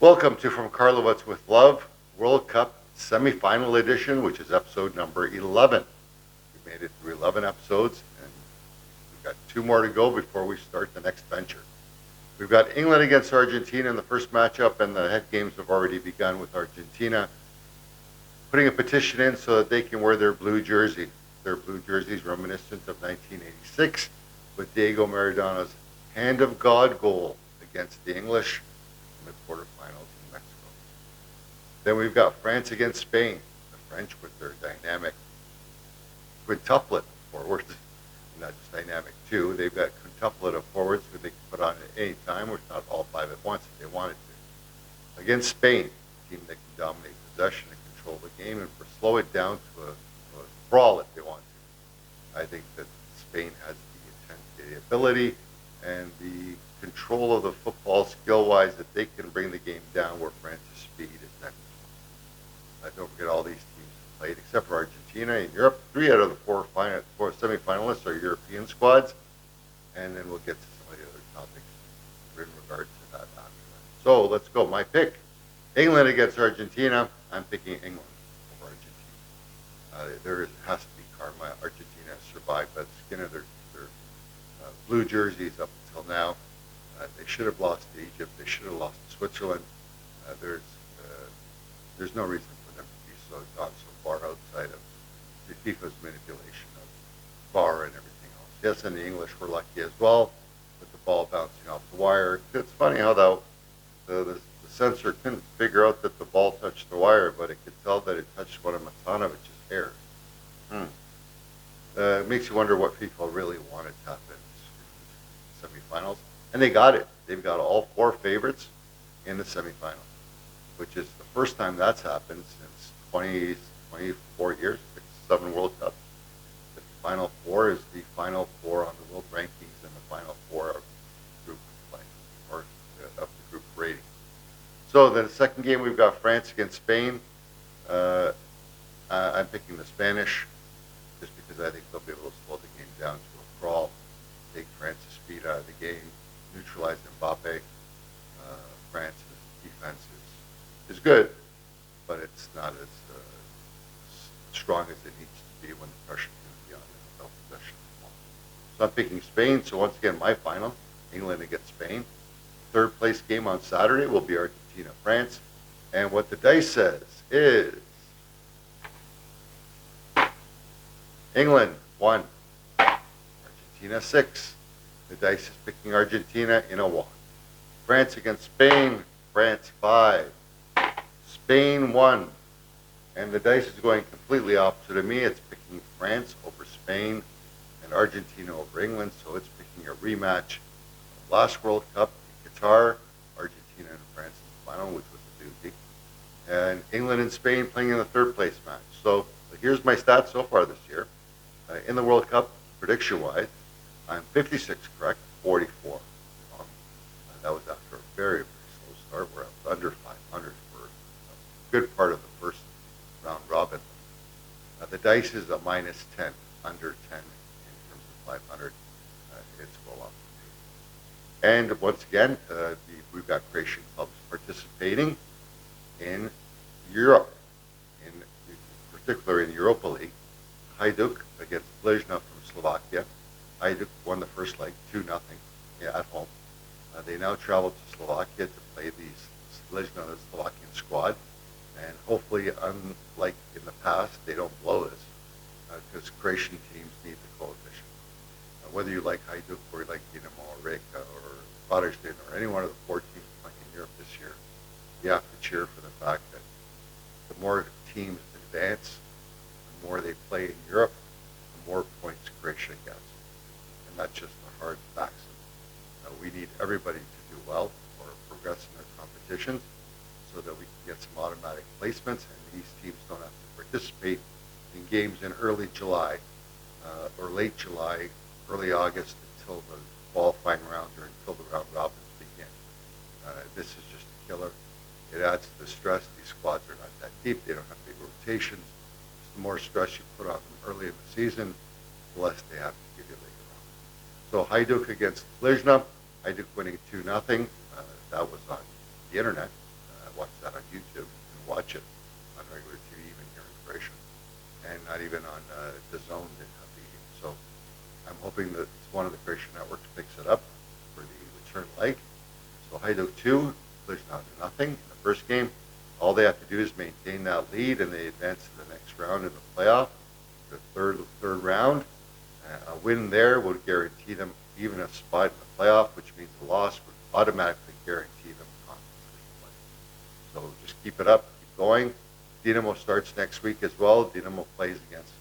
Welcome to From Karlovac with Love, World Cup Semifinal Edition, which is episode number 11. We made it through 11 episodes, and we've got 2 more to go before we start the next venture. We've got England against Argentina in the first matchup, and the head games have already begun with Argentina putting a petition in so that they can wear their blue jersey. Their blue jerseys reminiscent of 1986 with Diego Maradona's Hand of God goal against the English in the quarterfinals in Mexico. Then we've got France against Spain. The French with their dynamic quintuplet of forwards, not just dynamic too. They've got quintuplet of forwards who they can put on at any time, or not all 5 at once if they wanted to. Against Spain, a team that can dominate possession and control the game and slow it down to a brawl if they want to. I think that Spain has the intensity, the ability, and the control of the football skill-wise that they can bring the game down where France's speed is next. Don't forget all these teams have played, except for Argentina in Europe. 3 out of the 4 semifinalists are European squads, and then we'll get to some of the other topics in regard to that after that. So let's go. My pick, England against Argentina. I'm picking England over Argentina. There has to be karma. Argentina has survived by the skin of their blue jerseys up until now. They should have lost to Egypt. They should have lost to Switzerland. There's no reason for them to be gone so far outside of the FIFA's manipulation of VAR and everything else. Yes, and the English were lucky as well with the ball bouncing off the wire. It's funny how the sensor couldn't figure out that the ball touched the wire, but it could tell that it touched one of Matanovic's hairs. It makes you wonder what FIFA really wanted to happen in the semifinals. And they got it. They've got all 4 favorites in the semifinals, which is the first time that's happened since 24 years, 7 World Cups. The Final 4 is the Final 4 on the world rankings and the Final 4 of group play, or of the group rating. So the second game, we've got France against Spain. I'm picking the Spanish just because I think they'll be able to slow the game down to a crawl, take France's speed out of the game, neutralize Mbappe. France's defense is good, but it's not as strong as it needs to be when the pressure can be on without possession of the ball. So I'm picking Spain. So once again, my final, England against Spain. Third place game on Saturday will be Argentina-France. And what the dice says is England 1, Argentina 6. The dice is picking Argentina in a walk. France against Spain, France 5. Spain 1. And the dice is going completely opposite of me. It's picking France over Spain and Argentina over England. So it's picking a rematch of last World Cup in Qatar, Argentina and France in the final, which was a doozy. And England and Spain playing in the third place match. So here's my stats so far this year. In the World Cup, prediction-wise, I'm 56 correct, 44 wrong. That was after a very, very slow start where I was under 500 for a good part of the first round robin. The dice is a minus 10, under 10 in terms of 500. It's well off. And once again, we've got Croatian clubs participating in Europe, in particular in Europa League. Hajduk against Blizna from Slovakia. Hajduk won the first leg 2-0 at home. They now travel to Slovakia to play Blizna, the Slovakian squad. And hopefully, unlike in the past, they don't blow this because Croatian teams need the coefficient. Whether you like Hajduk or you like Dinamo Rijeka or Varadin or any one of the 4 teams playing in Europe this year, you have to cheer for the fact that the more teams advance, the more they play in Europe, the more points Croatia gets. And that's just a hard maxim. We need everybody to do well or progress in their competitions so that we can get some automatic placements and these teams don't have to participate in games in early July or late July, early August until the qualifying round or until the round robins begin. This is just a killer. It adds to the stress. These squads are not that deep. They don't have big rotations. The more stress you put on them early in the season, the less they have to give you later on. So Hajduk against Blizna. Hajduk winning 2-0. That was on the internet. watch that on YouTube and watch it on regular TV, even here in Croatia, and not even on the zone in the. So I'm hoping that one of the Croatian networks picks it up for the return leg. So Hajduk 2, there's not nothing in the first game. All they have to do is maintain that lead, and they advance to the next round in the playoff, the third round. A win there would guarantee them even a spot in the playoff, which means a loss would automatically guarantee them conference play. So just keep it up, keep going. Dinamo starts next week as well. Dinamo plays against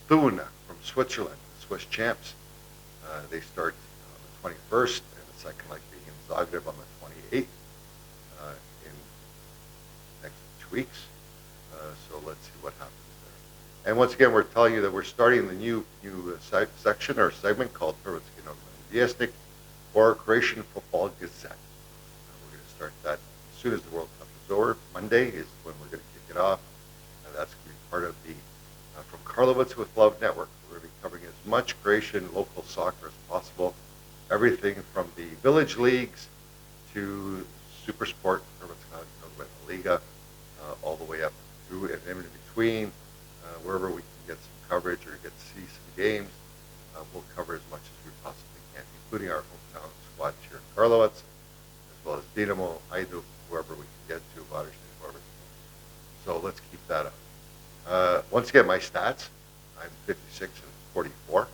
Thun from Switzerland, the Swiss champs. They start on the 21st, and the second leg being in Zagreb on the 28th in next 2 weeks. So let's see what happens there. And once again, we're telling you that we're starting the new section or segment called Hrvatski Nogometni Vjesnik, or Croatian Football Gazette. We're going to start that as soon as the World Cup is over. Monday is when we're going to kick it off. That's going to be part of the From Karlovac with Love Network. We're going to be covering as much Croatian local soccer as possible. Everything from the village leagues to Super Sport, Hrvatska Nogometna Liga, all the way up through and in between, wherever we can get some coverage or get to see some games, we'll cover as much as we possibly can, including our hometown squad here in Karlovac, as well as Dinamo, Hajduk, whoever we can get to, Varaždin, whoever. So let's keep that up. Once again, my stats, I'm 56 and 44,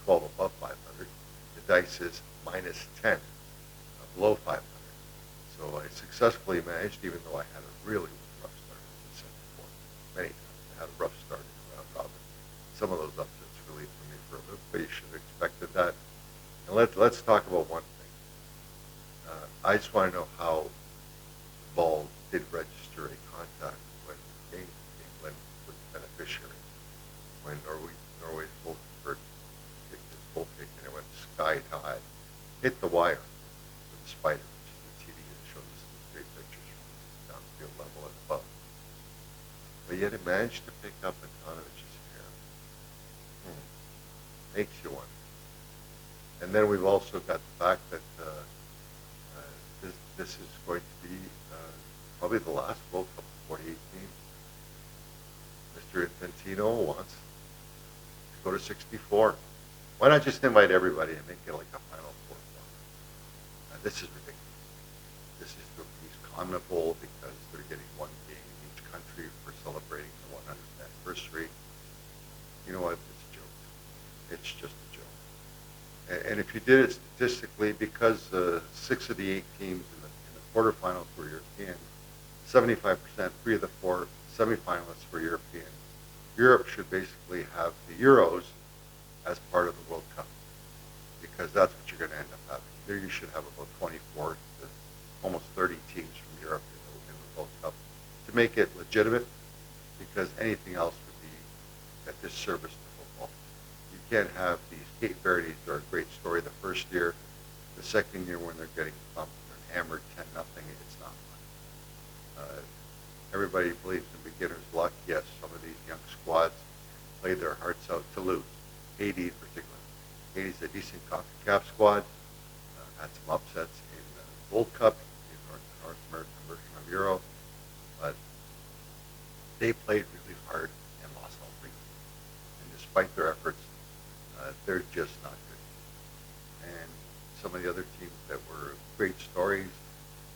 12 above 500. The dice is minus 10, below 500. So I successfully managed, even though I had a really rough start, as I said before. Many times I had a rough start in the round robin. Some of those upsets really threw me for a loop, but you should have expected that. And let's talk about one thing. I just want to know how the ball did register a contact when England was the beneficiary. When Norway's goalkeeper kicked his goal kick and it went sky high, hit the wire with the spider, which is the TV that shows us these great pictures from downfield level and above. But yet it managed to pick up Antonovic's hair. Makes you wonder. And then we've also got the fact that this is going to be probably the last World Cup of 2018. Mr. Infantino wants to go to 64. Why not just invite everybody and make it like a Final Four? This is ridiculous. This is to appease CONMEBOL because they're getting one game in each country for celebrating the 100th anniversary. You know what? It's a joke. It's just a joke. And if you did it statistically, because 6 of the 8 teams in the quarterfinals were European, 75%, 3 of the 4 semifinalists were European. Europe should basically have the Euros as part of the World Cup, because that's what you're going to end up having. There you should have about 24 to almost 30 teams from Europe in the World Cup to make it legitimate, because anything else would be a disservice to football. You can't have these Cape Verdes are a great story the first year. The second year when they're getting thumped and hammered 10-0, it's not fun. Everybody believes in beginner's luck. Yes, some of these young squads played their hearts out to lose. Haiti in particular. Haiti's a decent CONCACAF squad. Had some upsets in the Gold Cup, in North American version of Euro, but they played really hard and lost all 3. And despite their efforts, they're just not good. And some of the other teams that were great stories,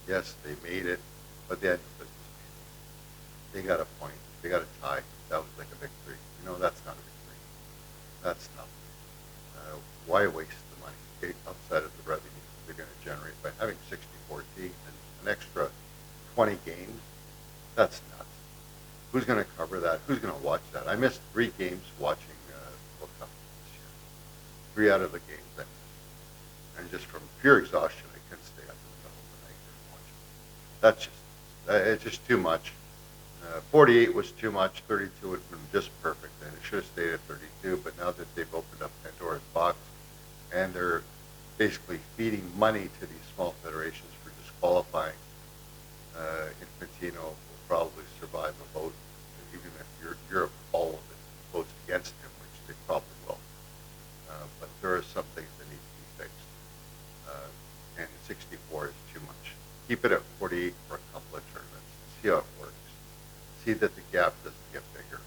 yes, they made it, but they had no business. They got a point. They got a tie. That was like a victory. You know, that's not a victory. That's nothing. Why waste the money outside of the revenue they're going to generate by having 64 teams and an extra 20 games? That's nuts. Who's going to cover that? Who's going to watch that? I missed 3 games watching World Cup this year. 3 out of the games I missed. And just from pure exhaustion, I couldn't stay up in the middle of the night and watch it. It's just too much. 48 was too much. 32 would have been just perfect, and it should have stayed at 32. But now that they've opened up Pandora's box, and they're basically feeding money to these small federations for disqualifying, Infantino will probably survive a vote, even if Europe, all of it, votes against him, which they probably will. But there are some things that need to be fixed, and 64 is too much. keep it at 48 for a couple of tournaments. See how it works. See that the gap doesn't get bigger.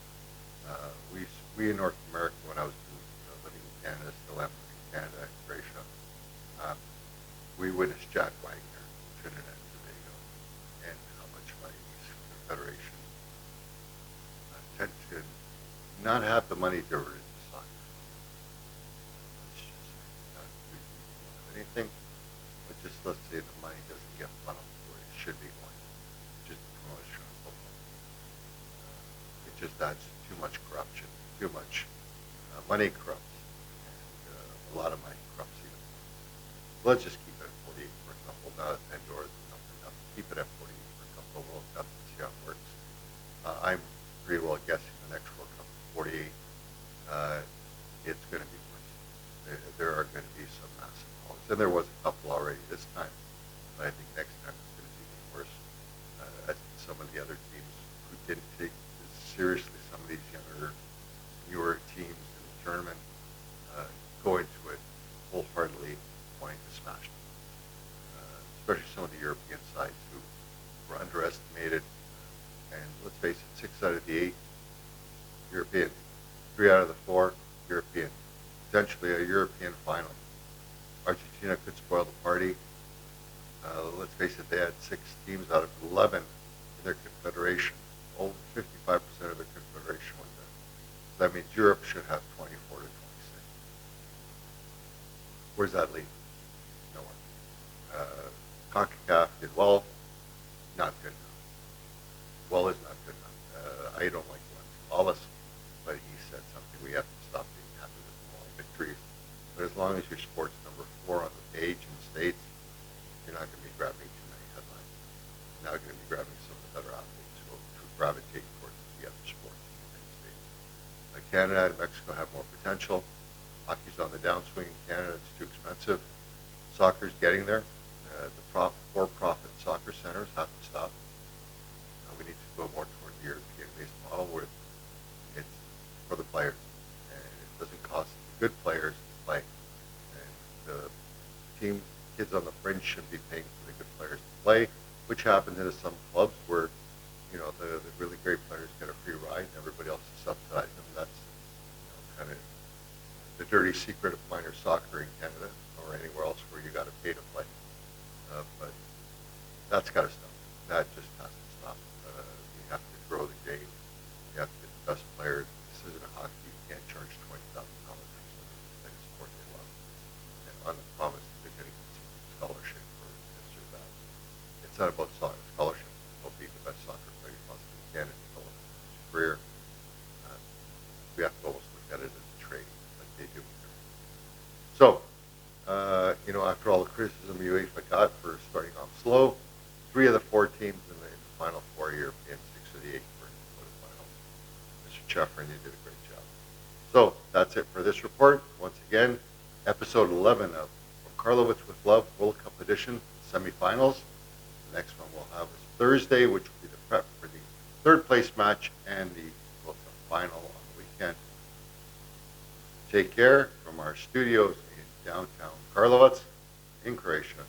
We in North America, when I was living in Canada, still am living in Canada and Croatia, we witnessed Jack Wagner, Trinidad and Tobago, and how much money these federations tend to not have the money diverted to soccer. Let's just say not anything, but just let's say the money doesn't get funneled where it should be going, just promotion of football. It just adds too much corruption, too much money corrupts, and a lot of money corrupts even. Let's just keep it at 48 for a couple of Pandora's enough. Keep it at 48 for a couple of World Cups and see how it works. I'm pretty well guessing the next World Cup is 48. It's going to be worse. There are going to be some massive calls, and there was a couple already this time. But I think next time it's going to be even worse. I think some of the other teams who didn't take seriously some of these newer teams in the tournament go into it wholeheartedly wanting to smash them. Especially some of the European sides who were underestimated. And let's face it, 6 out of the 8 European, 3 out of the 4 European. Potentially a European final. Argentina could spoil the party. Let's face it, they had 6 teams out of 11 in their confederation. Over 55% of their confederation was there. So that means Europe should have 24 to 26. Where's that leave? Nowhere. CONCACAF did well, not good enough. Well is not good enough. I don't like Wallace, but he said something. We have to stop being happy with small victories. But as long as your sport's number 4 on the page in the States, you're not going to be grabbing too many headlines. You're not going to be grabbing some of the better athletes who gravitate towards the other sports in the United States. Canada and Mexico have more potential. Hockey's on the downswing in Canada. It's too expensive. Soccer's getting there. The for-profit soccer centers have to stop. We need to go more toward the European-based model where it's for the players. And it doesn't cost the good players to play. And the kids on the fringe shouldn't be paying for the good players to play, which happens in some clubs where the really great players get a free ride and everybody else is subsidizing them. That's kind of the dirty secret of minor soccer in Canada or anywhere else where you got to pay to play. But that's got to stop. That just has to stop. You have to grow the game. You have to get the best players. This isn't a hockey. You can't charge $20,000 for somebody to play a sport they love. And on the promise that they're getting some scholarship or this or that. It's not about scholarship. It'll be the best soccer player you possibly can and develop his career. We have to almost look at it as a trade, like they do. So, after all the criticism UEFA got for starting off slow, 3 of the 4 teams in the final 4 European, 6 of the 8 were in the quarterfinals. Mr. Cheffrin, you did a great job. So, that's it for this report. Once again, episode 11 of From Karlovac with Love, World Cup edition, semifinals. The next one we'll have is Thursday, which will be the prep for the third place match and the World Cup final on the weekend. Take care from our studios in downtown Karlovac in Croatia.